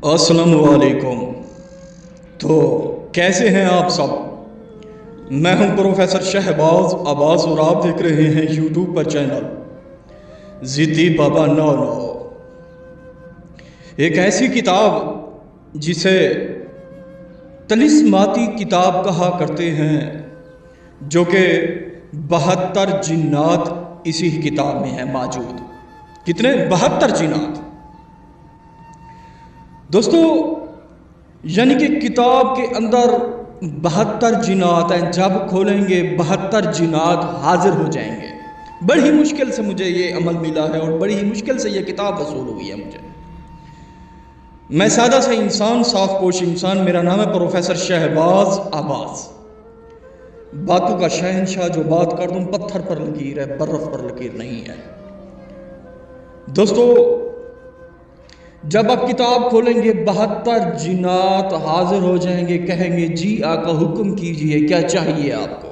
अस्सलामुअलैकुम। तो कैसे हैं आप सब? मैं हूं प्रोफेसर शहबाज अब्बास और आप देख रहे हैं यूट्यूब पर चैनल ज़िद्दी बाबा 99। एक ऐसी किताब जिसे तिलिस्माती किताब कहा करते हैं, जो कि 72 जिन्नात इसी किताब में है मौजूद। कितने? 72 जिन्नात। दोस्तों, यानी कि किताब के अंदर 72 जिन्नात हैं। जब खोलेंगे 72 जिन्नात हाजिर हो जाएंगे। बड़ी मुश्किल से मुझे ये अमल मिला है और बड़ी ही मुश्किल से ये किताब वसूल हुई है मुझे। मैं सादा सा इंसान, साफ पोश इंसान, मेरा नाम है प्रोफेसर शहबाज अब्बास। बातों का शहनशाह, जो बात कर दूं पत्थर पर लकीर है, बर्फ पर लकीर नहीं है। दोस्तों, जब आप किताब खोलेंगे 72 जिन्नात हाजिर हो जाएंगे, कहेंगे जी आका हुक्म कीजिए, क्या चाहिए आपको?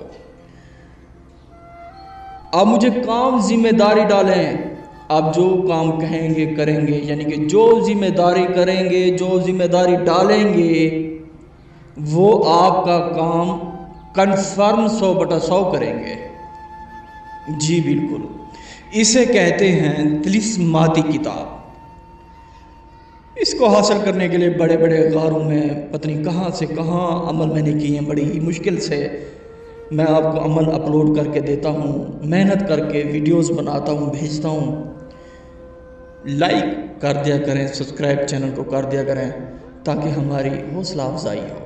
आप मुझे काम जिम्मेदारी डालें, आप जो काम कहेंगे करेंगे। यानी कि जो जिम्मेदारी करेंगे, जो जिम्मेदारी डालेंगे, वो आपका काम कन्फर्म 100/100 करेंगे। जी बिल्कुल, इसे कहते हैं तिलिस्माती किताब। इसको हासिल करने के लिए बड़े बड़े गारों में पता नहीं कहाँ से कहाँ अमल मैंने किए हैं। बड़ी ही मुश्किल से मैं आपको अमल अपलोड करके देता हूँ, मेहनत करके वीडियोस बनाता हूँ, भेजता हूँ। लाइक कर दिया करें, सब्सक्राइब चैनल को कर दिया करें, ताकि हमारी हौसला अफजाई हो।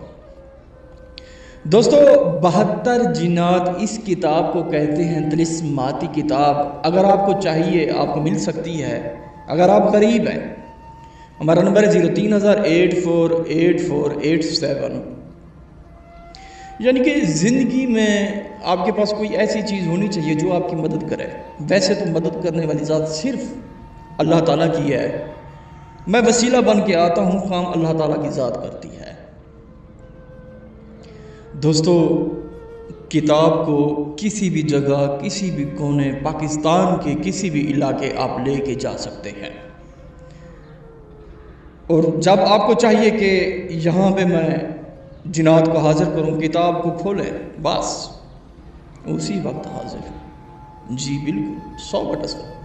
दोस्तों, 72 जिन्नात इस किताब को कहते हैं तिलिस्माती किताब। अगर आपको चाहिए आपको मिल सकती है, अगर आप गरीब हैं। हमारा नंबर है 03,084,84,87। यानी कि ज़िंदगी में आपके पास कोई ऐसी चीज़ होनी चाहिए जो आपकी मदद करे। वैसे तो मदद करने वाली ज़ात सिर्फ अल्लाह ताला की है। मैं वसीला बन के आता हूँ, काम अल्लाह ताला की ज़ात करती है। दोस्तों, किताब को किसी भी जगह, किसी भी कोने, पाकिस्तान के किसी भी इलाके आप लेके जा सकते हैं। और जब आपको चाहिए कि यहाँ पे मैं जिन्नात को हाजिर करूँ, किताब को खोलें, बस उसी वक्त हाजिर। जी बिल्कुल, 100/100।